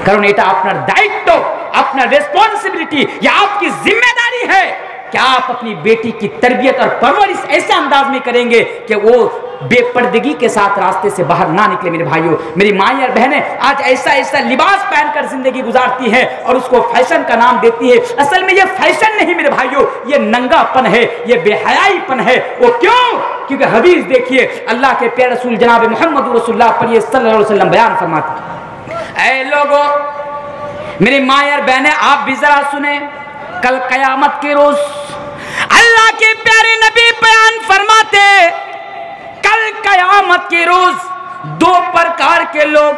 কারণ এটা আপনার দায়িত্ব, আপনার রেসपॉन्सिबिलिटी, ये आपकी जिम्मेदारी है कि आप अपनी बेटी की तरबियत और परवरिश ऐसे अंदाज में करेंगे कि वो बेपर्दगी के साथ रास्ते से बाहर ना निकले। मेरे भाइयों, मेरी माएँ और बहनें आज ऐसा ऐसा लिबास पहनकर जिंदगी गुजारती हैं और उसको फैशन का नाम देती है। असल में ये फैशन नहीं मेरे भाइयों, ये नंगापन है, ये बेहयाईपन है। वो क्यों? क्योंकि हदीस देखिए, अल्लाह के प्यारे रसूल जनाब मोहम्मद रसूलुल्लाह पढ़िए सल्लल्लाहु अलैहि वसल्लम बयान फरमाते हैं, ऐ लोगों, मेरी माएँ और बहनें आप भी जरा सुने, कल कयामत के रोज अल्लाह के प्यारे नबी बयान फरमाते, कल कयामत के रोज दो प्रकार के लोग,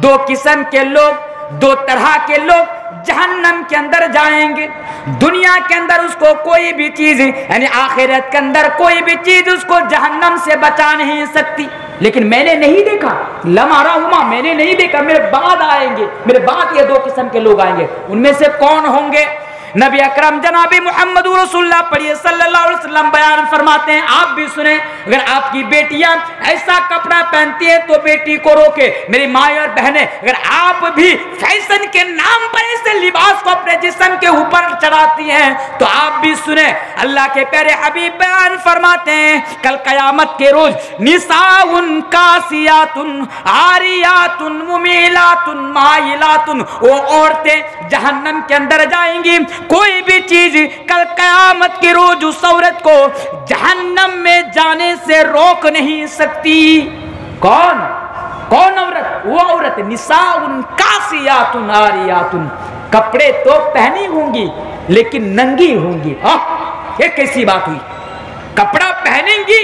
दो किस्म के लोग, दो तरह के लोग जहन्नम के अंदर जाएंगे। दुनिया के अंदर उसको कोई भी चीज यानी आखिरत के अंदर कोई भी चीज उसको जहन्नम से बचा नहीं सकती। लेकिन मैंने नहीं देखा, लमारा हुमा, मैंने नहीं देखा, मेरे बाद आएंगे, मेरे बाद ये दो किस्म के लोग आएंगे। उनमें से कौन होंगे? नबी अकरम जनाबी मोहम्मद रसूलुल्लाह पढ़िए सल्लल्लाहु अलैहि वसल्लम बयान फरमाते हैं, आप भी सुने, अगर आपकी बेटियां ऐसा कपड़ा पहनती हैं तो बेटी को रोके। मेरी माँ और बहनें, अगर आप भी फैशन के नाम पर ऐसे लिबास को अपने जिस्म के ऊपर चढ़ाती हैं तो आप भी सुने, अल्लाह के प्यारे हबीब बयान फरमाते हैं, कल कयामत के रोज निसाउन कासियातुन आरियातुन मुमीलातुन माइलातुन, वो औरतें जहन्नम के अंदर जाएंगी। कोई भी चीज कल कयामत के रोज उस औरत को जहन्नम में जाने से रोक नहीं सकती। कौन? कौन औरत? वो औरत निसाउन कासियातुन आरियातुन, कपड़े तो पहनी होंगी लेकिन नंगी होंगी। ये कैसी बात हुई? कपड़ा पहनेंगी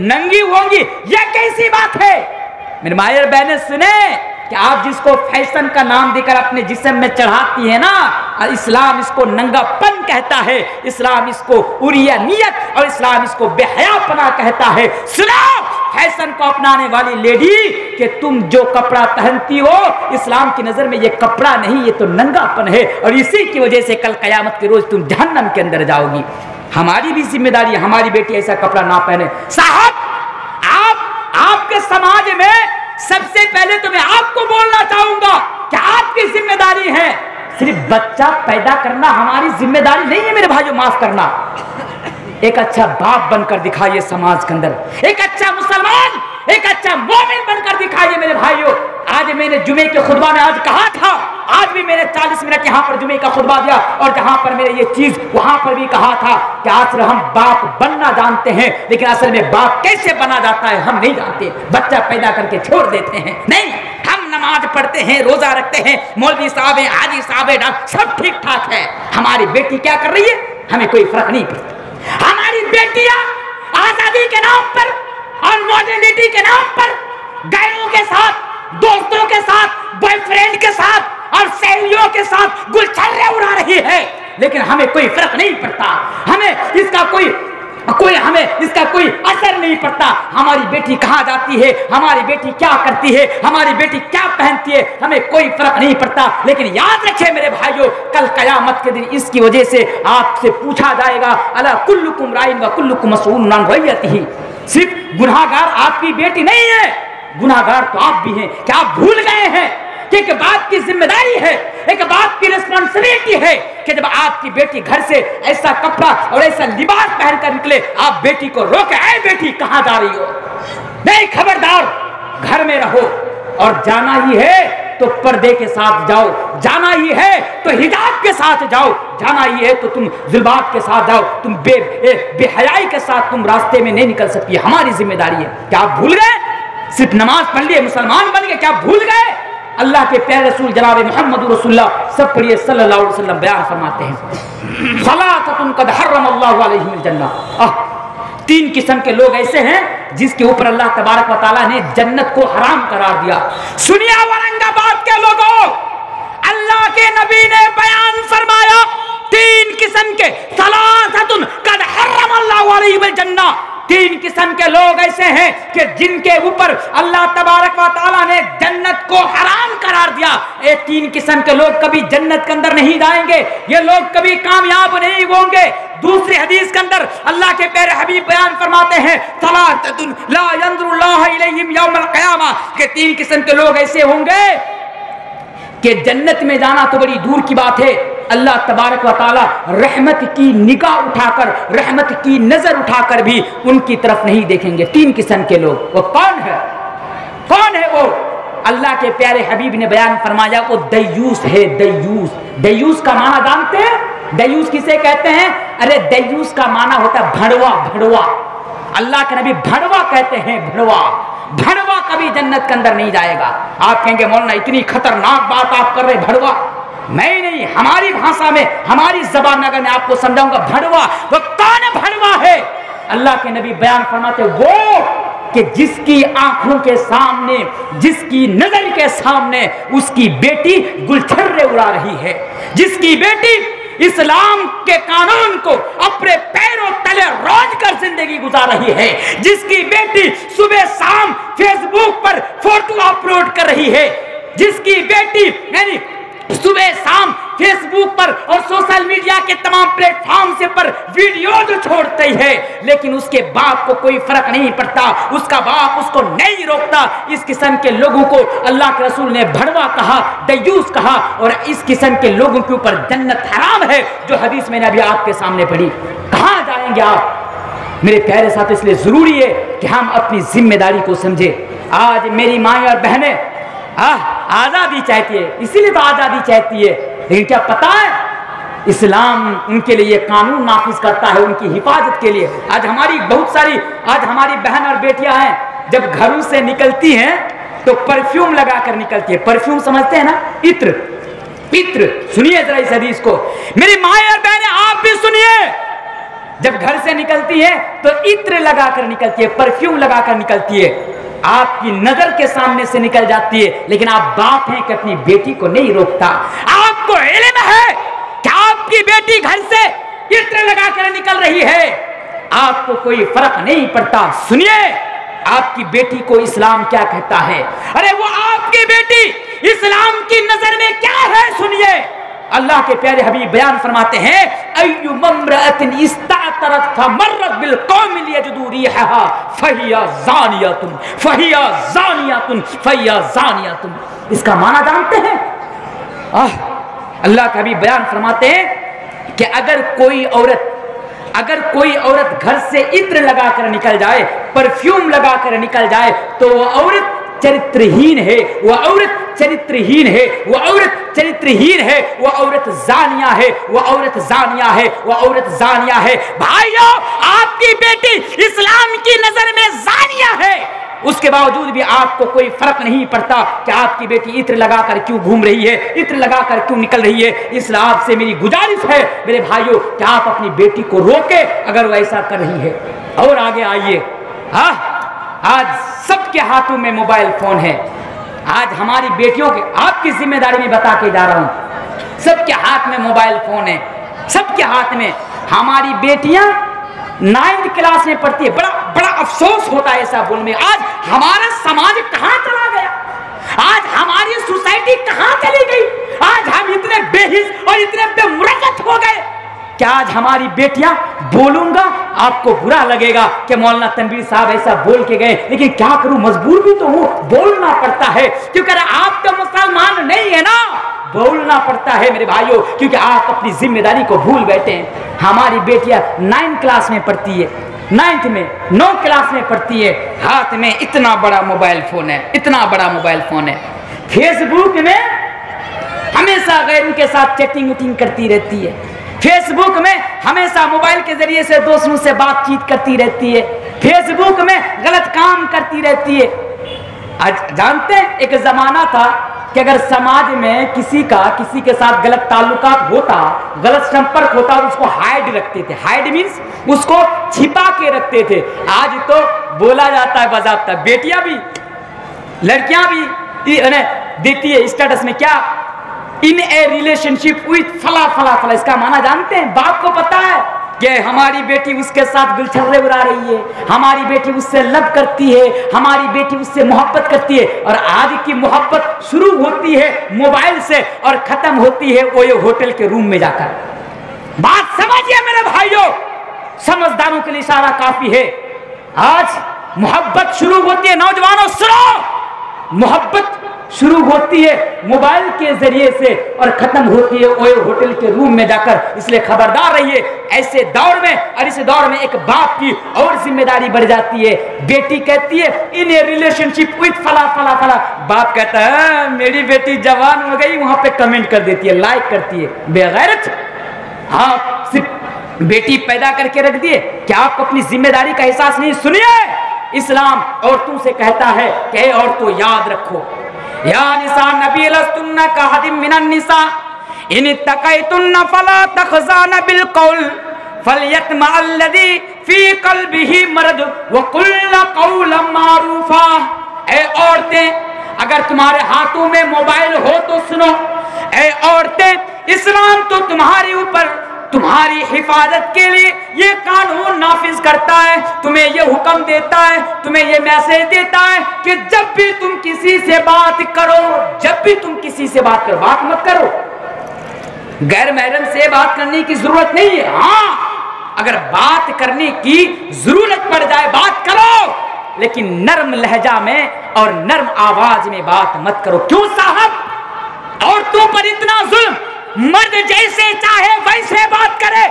नंगी होंगी, यह कैसी बात है? मेरे माँ और बहनें सुने कि आप जिसको फैशन का नाम देकर अपने जिस्म में चढ़ाती है ना, इस्लाम इसको नंगापन कहता है, इस्लाम इसको उरियानियत और इस्लाम इसको बेहयापना कहता है। सुनो फैशन को अपनाने वाली लेडी कि तुम जो कपड़ा पहनती हो इस्लाम की नजर में ये कपड़ा नहीं, ये तो नंगापन है, और इसी की वजह से कल कयामत के रोज तुम जहन्नम के अंदर जाओगी। हमारी भी जिम्मेदारी है, हमारी बेटी ऐसा कपड़ा ना पहने। साहब, आपके समाज में सबसे पहले तो मैं आपको बोलना चाहूंगा कि आपकी जिम्मेदारी है, सिर्फ बच्चा पैदा करना हमारी जिम्मेदारी नहीं है मेरे भाइयों, माफ करना। एक अच्छा बाप बनकर दिखाइए समाज के अंदर, एक अच्छा मुसलमान, एक अच्छा मोमिन बनकर दिखाइए मेरे भाइयों। आज मैंने जुमे के खुतबा में आज कहा था, आज भी मैंने 40 मिनट यहाँ पर जुमे का खुतबा दिया और जहाँ पर मैंने ये चीज वहां पर भी कहा था कि आज हम बाप बनना जानते हैं लेकिन असल में बाप कैसे बना जाता है हम नहीं जानते। बच्चा पैदा करके छोड़ देते हैं, नहीं, हम नमाज पढ़ते हैं, रोजा रखते हैं, मौलवी साहब है, हाजी साहब है, सब ठीक ठाक है। हमारी बेटी क्या कर रही है हमें कोई फर्क नहीं पड़ता। हमारी बेटियां आजादी के नाम पर और मॉडर्निटी के नाम पर गैरों के साथ, दोस्तों के साथ, बॉयफ्रेंड के साथ और सहेलियों के साथ गुलछर्रे उड़ा रही है, लेकिन हमें कोई फर्क नहीं पड़ता, हमें इसका कोई असर नहीं पड़ता। हमारी बेटी कहाँ जाती है, हमारी बेटी क्या करती है, हमारी बेटी क्या पहनती है, हमें कोई फर्क नहीं पड़ता। लेकिन याद रखिए मेरे भाइयों, कल कयामत के दिन इसकी वजह से आपसे पूछा जाएगा, अला कुल्लुकुम राइन व कुल्लुकुम मसऊलुन अन रइयतिही। सिर्फ गुनाहगार आपकी बेटी नहीं है, गुनाहगार तो आप भी हैं। क्या आप भूल गए हैं कि एक बाप की जिम्मेदारी है, एक बाप की रिस्पॉन्सिबिलिटी है कि जब आपकी बेटी घर से ऐसा कपड़ा और ऐसा लिबास पहनकर निकले, आप बेटी को रोके, ऐ बेटी कहां जा रही हो? नहीं, खबरदार, घर में रहो, और जाना ही है तो पर्दे के साथ जाओ, जाना ही है तो हिजाब के साथ जाओ, जाना ही है तो तुम जुल्बाब के साथ जाओ, तुम बेहयाई के साथ तुम रास्ते में नहीं निकल सकती। हमारी जिम्मेदारी है। क्या आप भूल गए? सिर्फ नमाज पढ़ लिए मुसलमान बन गए? क्या भूल गए? अल्लाह के प्यारे रसूल जनाब मोहम्मद रसूलुल्लाह सब पढ़िए सल्लल्लाहु अलैहि वसल्लम बयान फरमाते हैं, सलातुन कद हर्रमल्लाहु अलैहिमुल जन्नह। 3 किस्म के लोग ऐसे हैं जिसके ऊपर अल्लाह तबारक व तआला ने जन्नत को हराम करार दिया। सुनिए औरंगाबाद के लोगों, अल्लाह के नबी ने बयान फरमाया 3 किस्म के, सलातुन कद हर्रमल्लाहु अलैहिमुल जन्नह। 3 किस्म के लोग ऐसे हैं कि जिनके ऊपर अल्लाह तबारक व तआला ने जन्नत को हराम करार दिया। ये 3 किस्म के लोग कभी जन्नत के अंदर नहीं जाएंगे, ये लोग कभी कामयाब नहीं होंगे। दूसरी हदीस के अंदर अल्लाह के प्यारे हबीब बयान फरमाते हैं, सलातुन ला यंजुरुल्लाहु इलैहिम यौमल क़यामा, कि 3 किस्म के लोग ऐसे होंगे कि जन्नत में जाना तो बड़ी दूर की बात है, अल्लाह तबारक व तआला रहमत की निगाह उठाकर, रहमत की नजर उठाकर भी उनकी तरफ नहीं देखेंगे। 3 किस्म के लोग। वो कौन है? कौन है वो? अल्लाह के प्यारे हबीब ने बयान फरमाया, वो दय्यूस है। दय्यूस, दय्यूस का माना जानते हैं? दय्यूस किसे कहते हैं? अरे दय्यूस का माना होता है भड़वा। भड़वा, अल्लाह के नबी भड़वा कहते हैं। भड़वा, भड़वा कभी जन्नत के अंदर नहीं जाएगा। आप कहेंगे मौलाना इतनी खतरनाक बात आप कर रहे, भड़वा? मैं नहीं, हमारी भाषा में, हमारी जबान में अगर मैं आपको समझाऊंगा भड़वा, वो कौन भड़वा है? अल्लाह के नबी बयान फरमाते वो कि जिसकी आंखों के सामने, जिसकी नजर के सामने उसकी बेटी गुलछर्रे उड़ा रही है, जिसकी बेटी इस्लाम के कानून को अपने पैरों तले रोज कर जिंदगी गुजार रही है, जिसकी बेटी सुबह शाम फेसबुक पर फोटो अपलोड कर रही है, जिसकी बेटी यानी सुबह शाम फेसबुक पर और सोशल मीडिया के तमाम प्लेटफॉर्म से पर वीडियो जो छोड़ते है, लेकिन उसके बाप को कोई फर्क नहीं पड़ता, उसका बाप उसको नहीं रोकता। इस किस्म के लोगों को अल्लाह के रसूल ने भड़वा कहा, दय्यूस कहा, और इस किस्म के लोगों के ऊपर जन्नत हराम है, जो हदीस मैंने अभी आपके सामने पढ़ी। कहां जाएंगे आप मेरे प्यारे साथ? इसलिए जरूरी है कि हम अपनी जिम्मेदारी को समझे। आज मेरी माएँ और बहनें आजादी चाहती है, इसीलिए तो आजादी चाहती है, लेकिन क्या पता है इस्लाम उनके लिए कानून नाफिज करता है उनकी हिफाजत के लिए। आज हमारी बहुत सारी, आज हमारी बहन और बेटियां हैं, जब घरों से निकलती हैं तो परफ्यूम लगा कर निकलती है। परफ्यूम समझते हैं ना? इत्र। इत्र, सुनिए जरा इस हदीस को, मेरी माएँ और बहनें आप भी सुनिए। जब घर से निकलती है तो इत्र लगाकर निकलती है, परफ्यूम लगाकर निकलती है। आपकी नजर के सामने से निकल जाती है, लेकिन आप बाप हैं कि अपनी बेटी को नहीं रोकता। आपको इल्म है कि आपकी बेटी घर से इत्र लगाकर निकल रही है, आपको कोई फर्क नहीं पड़ता। सुनिए आपकी बेटी को इस्लाम क्या कहता है। अरे वो आपकी बेटी इस्लाम की नजर में क्या है, सुनिए। अल्लाह के प्यारे हबीब बयान फरमाते हैं, अय्यु मम्रअतिन इस्तातरत फमर्रत बिल कौमि लियजदू रिहा फहिया ज़ानियतुन फहिया ज़ानियतुन फहिया ज़ानियतुन। इसका माना जानते हैं? अल्लाह के हबीब बयान फरमाते हैं कि अगर कोई औरत घर से इत्र लगाकर निकल जाए, परफ्यूम लगाकर निकल जाए, तो वो औरत चरित्रहीन है, वो औरत चरित्रहीन है, वो औरत चरित्रहीन है, वो औरत जानिया है, वो औरत जानिया है, वो औरत जानिया है। भाइयों, आपकी बेटी इस्लाम की नजर में जानिया है, उसके बावजूद भी आपको कोई फर्क नहीं पड़ता कि आपकी बेटी इत्र लगाकर क्यों घूम रही है, इत्र लगाकर क्यों निकल रही है। इसलिए आपसे मेरी गुजारिश है मेरे भाइयों कि आप अपनी बेटी को रोके अगर वो ऐसा कर रही है। और आगे आइए, आज सबके हाथों में मोबाइल फोन है। आज हमारी बेटियों के, आपकी जिम्मेदारी में बता के जा रहा हूं, सबके हाथ में मोबाइल फोन है, सबके हाथ में। हमारी बेटियां 9th क्लास में पढ़ती है। बड़ा बड़ा अफसोस होता है ऐसा बोलने में। आज हमारा समाज कहां चला गया, आज हमारी सोसाइटी कहां चली गई, आज हम इतने बेहिस और इतने बेमुरक्कत हो गए। क्या आज हमारी बेटियां, बोलूंगा आपको बुरा लगेगा कि मौलाना तनवीर साहब ऐसा बोल के गए, लेकिन क्या करूं, मजबूर भी तो हूं, बोलना पड़ता है, क्योंकि आप तो मुसलमान नहीं है ना, बोलना पड़ता है मेरे भाइयों, क्योंकि आप अपनी जिम्मेदारी को भूल बैठे हैं। हमारी बेटियां 9th क्लास में पढ़ती है, 9th में 9 क्लास में पढ़ती है, हाथ में इतना बड़ा मोबाइल फोन है, इतना बड़ा मोबाइल फोन है। फेसबुक में हमेशा गैरों के साथ चैटिंग वुटिंग करती रहती है, फेसबुक में हमेशा मोबाइल के जरिए से दोस्तों से बातचीत करती रहती है, फेसबुक में गलत काम करती रहती है। आज जानते हैं एक जमाना था कि अगर समाज में किसी के साथ गलत ताल्लुकात होता, गलत संपर्क होता, उसको हाइड रखते थे। हाइड मीन्स उसको छिपा के रखते थे। आज तो बोला जाता है बाज़ाब्ता, बेटियां भी, लड़कियां भी देती है स्टेटस में, क्या इन ए रिलेशनशिप विथ फला फला फला। इसका माना जानते हैं? बाप को पता है कि हमारी बेटी उसके साथ गुलछर्रे उड़ा रही है, हमारी बेटी उससे लव करती है, हमारी बेटी उससे मोहब्बत करती है। और आज की मोहब्बत शुरू होती है मोबाइल से और खत्म होती है वो ये होटल के रूम में जाकर। बात समझिए मेरे भाइयों, समझदारों के लिए इशारा काफी है। आज मोहब्बत शुरू होती है, नौजवानों सुनो, मोहब्बत शुरू होती है मोबाइल के जरिए से और खत्म होती है ओए होटल के रूम में जाकर। इसलिए खबरदार रहिए ऐसे दौर में। और इस दौर में एक बाप की और जिम्मेदारी बढ़ जाती है। बेटी कहती है इन ए रिलेशनशिप विथ फला फला फला, बाप कहता है मेरी बेटी जवान हो गई, वहां पे कमेंट कर देती है, लाइक करती है। बेगैरत। हाँ, सिर्फ बेटी पैदा करके रख दिए, क्या आपको अपनी जिम्मेदारी का एहसास नहीं? सुनिए, इस्लाम औरतों से कहता है कि औरतों याद रखो, या निसा नबी लस्तुन्ना कहदिम मिनन निसा इन तकैतुन्ना फला तखजाना बिल कौल फलयतमा अल्लज़ी फी क़ल्बिही मरद व कुल्ला कौलन मारूफा। ए औरतें, अगर तुम्हारे हाथों में मोबाइल हो तो सुनो। ए औरतें, इस्लाम तो तुम्हारे ऊपर तुम्हारी हिफाजत के लिए ये कानून नाफिज करता है, तुम्हें ये हुक्म देता है, तुम्हें ये मैसेज देता है कि जब भी तुम किसी से बात करो, जब भी तुम किसी से बात करो, बात मत करो। गैर महरम से बात करने की जरूरत नहीं है। हाँ, अगर बात करने की जरूरत पड़ जाए बात करो, लेकिन नर्म लहजा में और नर्म आवाज में बात मत करो। क्यों साहब, औरतों पर इतना जुल्म? मर्द जैसे चाहे वैसे बात करे,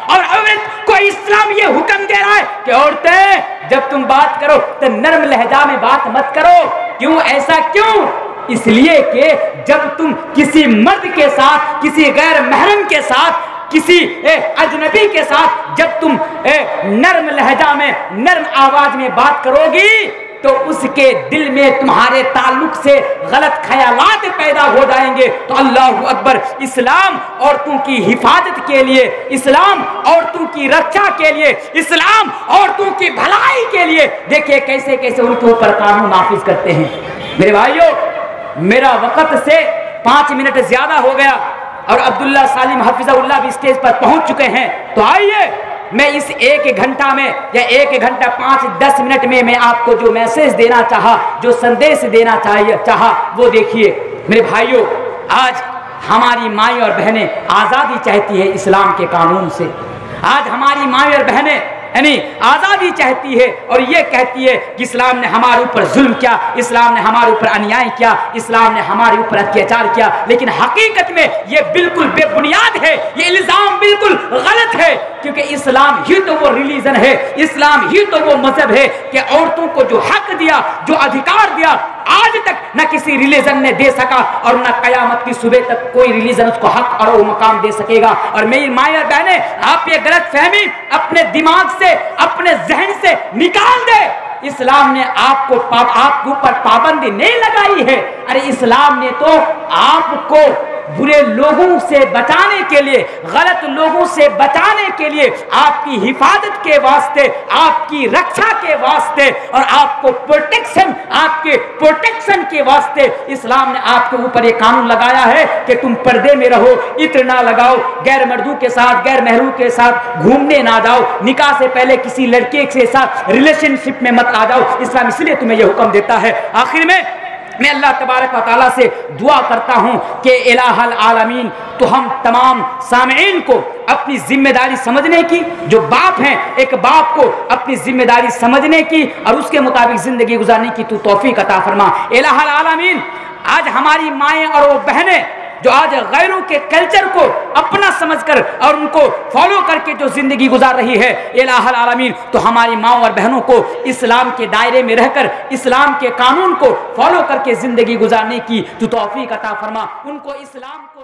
और औरत को इस्लाम ये हुक्म दे रहा है कि औरतें जब तुम बात करो तो नर्म लहजा में बात मत करो। क्यों, ऐसा क्यों? इसलिए कि जब तुम किसी मर्द के साथ, किसी गैर महरम के साथ, किसी अजनबी के साथ जब तुम नर्म लहजा में, नर्म आवाज में बात करोगी तो उसके दिल में तुम्हारे ताल्लुक से गलत ख्यालात पैदा हो जाएंगे। तो अल्लाह अकबर, इस्लाम औरतों की हिफाजत के लिए, इस्लाम औरतों की रक्षा के लिए, इस्लाम औरतों की भलाई के लिए देखिए कैसे कैसे उनके ऊपर कानून नाफिज करते हैं। मेरे भाइयों, मेरा वक्त से 5 मिनट ज्यादा हो गया और अब्दुल्ला सालिम हफिज़हुल्लाह भी स्टेज पर पहुंच चुके हैं। तो आइए, मैं इस 1 घंटा में या 1 घंटा 5-10 मिनट में मैं आपको जो मैसेज देना चाहा, जो संदेश देना चाहा वो देखिए। मेरे भाइयों, आज हमारी माई और बहनें आज़ादी चाहती है इस्लाम के कानून से। आज हमारी माई और बहनें यानी आज़ादी चाहती है और ये कहती है कि इस्लाम ने हमारे ऊपर जुल्म किया, इस्लाम ने हमारे ऊपर अन्याय किया, इस्लाम ने हमारे ऊपर अत्याचार किया। लेकिन हकीकत में ये बिल्कुल बेबुनियाद है, ये इल्ज़ाम बिल्कुल गलत है, क्योंकि इस्लाम ही तो वो रिलीजन है, इस्लाम ही तो वो मजहब है कि औरतों को जो हक दिया, जो अधिकार दिया, आज तक न किसी रिलीजन ने दे सका और न कयामत की सुबह तक कोई रिलीजन उसको हक और वो मकाम दे सकेगा। और मेरी माँ और बहनें, आप ये गलत फहमी अपने दिमाग से, अपने जहन से निकाल दे। इस्लाम ने आपके ऊपर पाबंदी नहीं लगाई है। अरे इस्लाम ने तो आपको बुरे लोगों से बचाने के लिए, गलत लोगों से बचाने के लिए, आपकी हिफाजत के वास्ते, आपकी रक्षा के वास्ते और आपको प्रोटेक्शन, आपके प्रोटेक्शन के वास्ते इस्लाम ने आपके ऊपर एक कानून लगाया है कि तुम पर्दे में रहो, इत्र ना लगाओ, गैर मर्दों के साथ, गैर महरूम के साथ घूमने ना जाओ, निकाह से पहले किसी लड़के के साथ रिलेशनशिप में मत आ जाओ। इस्लाम इसलिए तुम्हें यह हुक्म देता है। आखिर में मैं अल्लाह तबारक व तआला से दुआ करता हूँ कि इलाहल आलमीन तो हम तमाम सामईन को अपनी जिम्मेदारी समझने की, जो बाप हैं, एक बाप को अपनी जिम्मेदारी समझने की और उसके मुताबिक जिंदगी गुजारने की तू तौफीक अता फरमा। इलाहल आलमीन, आज हमारी माएँ और वो बहनें जो आज गैरों के कल्चर को अपना समझकर और उनको फॉलो करके जो जिंदगी गुजार रही है, इलाहल आलमीन तो हमारी माँ और बहनों को इस्लाम के दायरे में रहकर इस्लाम के कानून को फॉलो करके जिंदगी गुजारने की तू तौफीक अता फरमा। उनको इस्लाम को